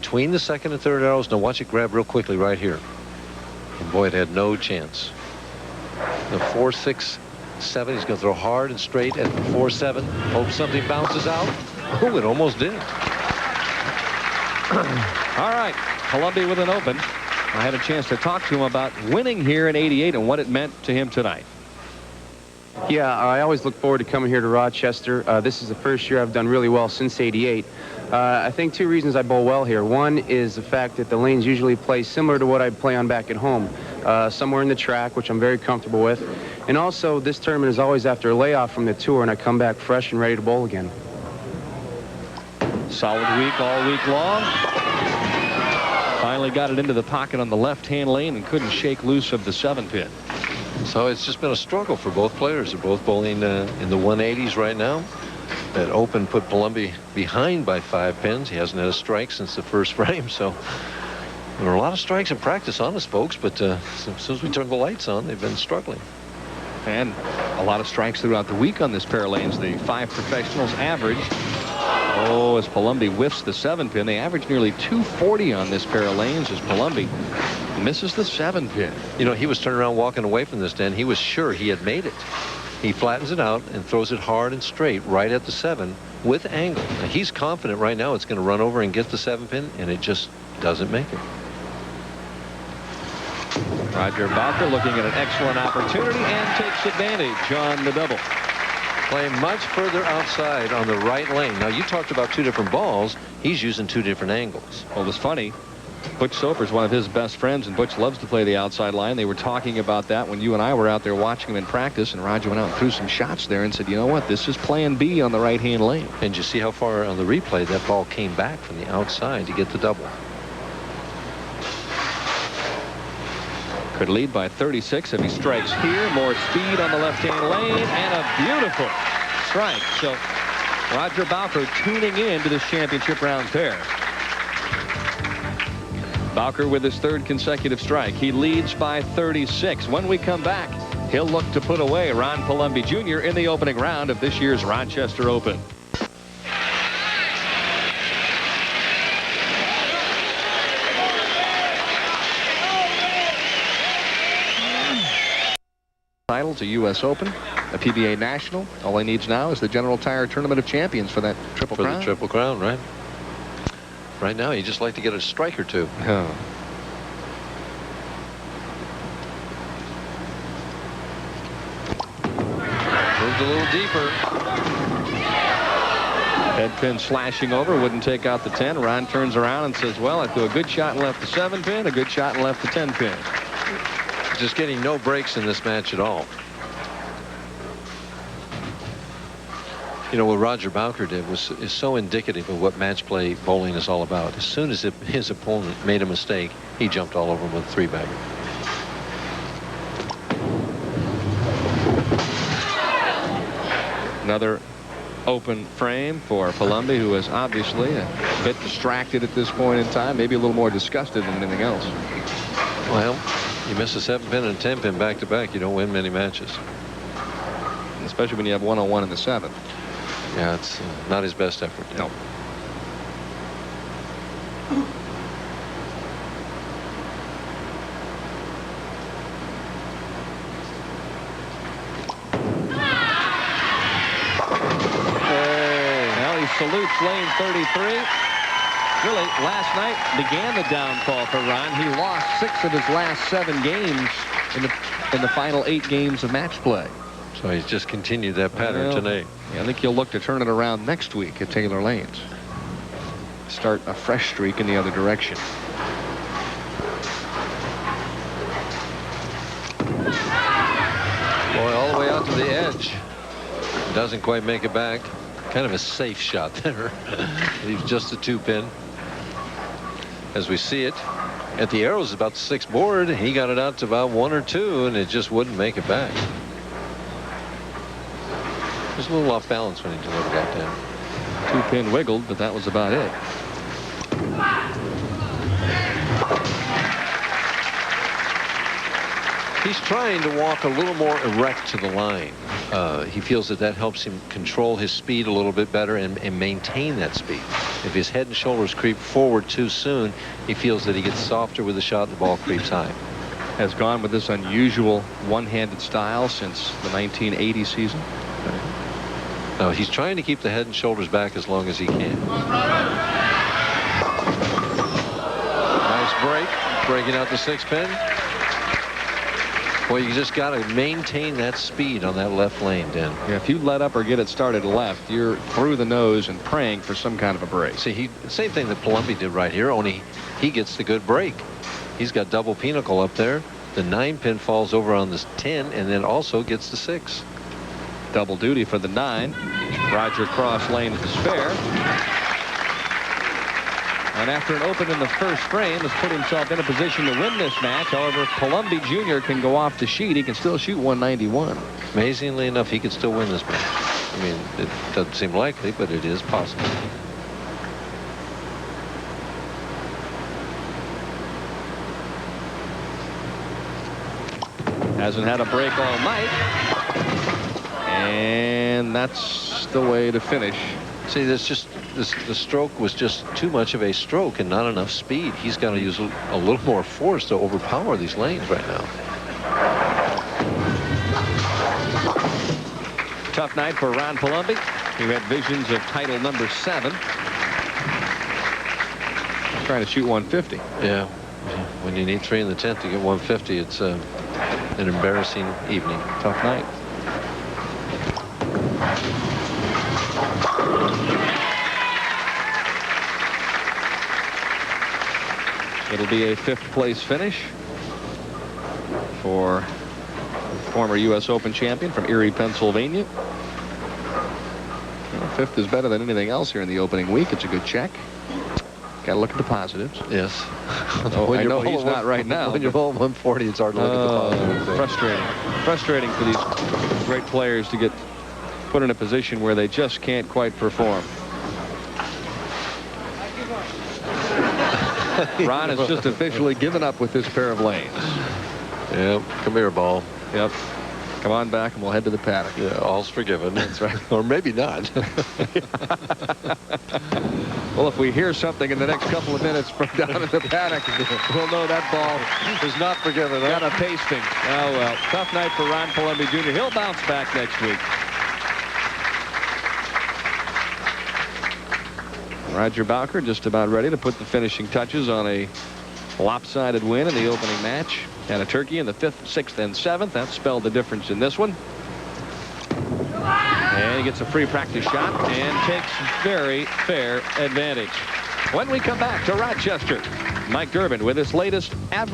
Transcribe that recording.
between the second and third arrows. Now watch it grab real quickly right here. And boy, it had no chance. The 4, 6, 7. He's going to throw hard and straight at 4, 7. Hope something bounces out. Oh, it almost did. All right, Palombi with an open. I had a chance to talk to him about winning here in '88 and what it meant to him tonight. Yeah, I always look forward to coming here to Rochester. This is the first year I've done really well since '88. I think 2 reasons I bowl well here. One is the fact that the lanes usually play similar to what I play on back at home, somewhere in the track, which I'm very comfortable with. And also, this tournament is always after a layoff from the tour, and I come back fresh and ready to bowl again. Solid week all week long. Finally got it into the pocket on the left-hand lane and couldn't shake loose of the 7-pin. So it's just been a struggle for both players. They're both bowling in the 180s right now. That open put Palombi behind by 5 pins. He hasn't had a strike since the first frame, so there were a lot of strikes in practice on us, folks, but as soon as we turned the lights on, they've been struggling. And a lot of strikes throughout the week on this pair of lanes. The 5 professionals average. Oh, as Palombi whiffs the 7-pin, they average nearly 240 on this pair of lanes as Palombi misses the 7-pin. You know, he was turning around walking away from this den. He was sure he had made it. He flattens it out and throws it hard and straight right at the 7 with angle. Now, he's confident right now it's going to run over and get the 7-pin, and it just doesn't make it. Roger Bowker looking at an excellent opportunity and takes advantage on the double. Playing much further outside on the right lane. Now, you talked about 2 different balls. He's using 2 different angles. Well, it's funny. Butch Soper's one of his best friends, and Butch loves to play the outside line. They were talking about that when you and I were out there watching him in practice, and Roger went out and threw some shots there and said, you know what, this is plan B on the right-hand lane. And you see how far on the replay that ball came back from the outside to get the double. Could lead by 36 if he strikes here. More speed on the left-hand lane and a beautiful strike. So Roger Bowker tuning in to this championship round pair. Bowker with his 3rd consecutive strike. He leads by 36. When we come back, he'll look to put away Ron Palombi Jr. in the opening round of this year's Rochester Open. Titles, a U.S. Open, a PBA National. All he needs now is the General Tire Tournament of Champions for that Triple Crown. For the Triple Crown, right? Right now, he'd just like to get a strike or 2. Oh. Moved a little deeper. Head pin slashing over, wouldn't take out the 10. Ron turns around and says, well, I threw a good shot and left the 7-pin, a good shot and left the 10-pin. Just getting no breaks in this match at all. You know, what Roger Bowker did is so indicative of what match play bowling is all about. As soon as his opponent made a mistake, he jumped all over him with a 3-bagger. Another open frame for Palombi, who is obviously a bit distracted at this point in time, maybe a little more disgusted than anything else. Well, you miss a 7-pin and a 10-pin back-to-back, you don't win many matches. Especially when you have 1-on-1 in the 7th. Yeah, it's not his best effort. No. Well, he salutes lane 33. Really, last night began the downfall for Ron. He lost 6 of his last 7 games in the final 8 games of match play. So he's just continued that pattern tonight. Yeah, I think he'll look to turn it around next week at Taylor Lanes. Start a fresh streak in the other direction. Boy, all the way out to the edge. Doesn't quite make it back. Kind of a safe shot there. Leaves just a 2-pin. As we see it, at the arrows about the 6th board, he got it out to about 1 or 2, and it just wouldn't make it back. Just a little off balance when he delivered that down. 2-pin wiggled, but that was about it. He's trying to walk a little more erect to the line. He feels that helps him control his speed a little bit better and maintain that speed. If his head and shoulders creep forward too soon, he feels that he gets softer with the shot and the ball creeps high. Has gone with this unusual one-handed style since the 1980 season. No, he's trying to keep the head and shoulders back as long as he can. Nice break, breaking out the 6-pin. Well, you just got to maintain that speed on that left lane, Dan. Yeah, if you let up or get it started left, you're through the nose and praying for some kind of a break. See, same thing that Palombi did right here, only he gets the good break. He's got double pinnacle up there. The 9-pin falls over on this 10 and then also gets the 6. Double duty for the 9. Roger cross lane is fair. And after an open in the first frame, has put himself in a position to win this match. However, if Palombi Jr. can go off the sheet, he can still shoot 191. Amazingly enough, he could still win this match. I mean, it doesn't seem likely, but it is possible. Hasn't had a break all night. And that's the way to finish. See, the stroke was just too much of a stroke and not enough speed. He's got to use a little more force to overpower these lanes right now. Tough night for Ron Palombi, who had visions of title number 7. Trying to shoot 150. Yeah. When you need 3 in the 10th to get 150, it's an embarrassing evening. Tough night. It'll be a 5th place finish for former U.S. Open champion from Erie, Pennsylvania. Well, 5th is better than anything else here in the opening week. It's a good check. Got to look at the positives. Yes. Oh, I know he's not right now. When you're bowling 140, it's hard to look at the positives. Frustrating. Frustrating for these great players to get put in a position where they just can't quite perform. Ron has just officially given up with this pair of lanes. Yep. Come here, ball. Yep. Come on back and we'll head to the paddock. Yeah, all's forgiven. That's right. Or maybe not. Well, if we hear something in the next couple of minutes from down in the paddock, we'll know that ball is not forgiven. Got a pasting. Oh, well. Tough night for Ron Palombi Jr. He'll bounce back next week. Roger Bowker just about ready to put the finishing touches on a lopsided win in the opening match. And a turkey in the 5th, 6th, and 7th. That spelled the difference in this one. And he gets a free practice shot and takes very fair advantage. When we come back to Rochester, Mike Durbin with his latest average.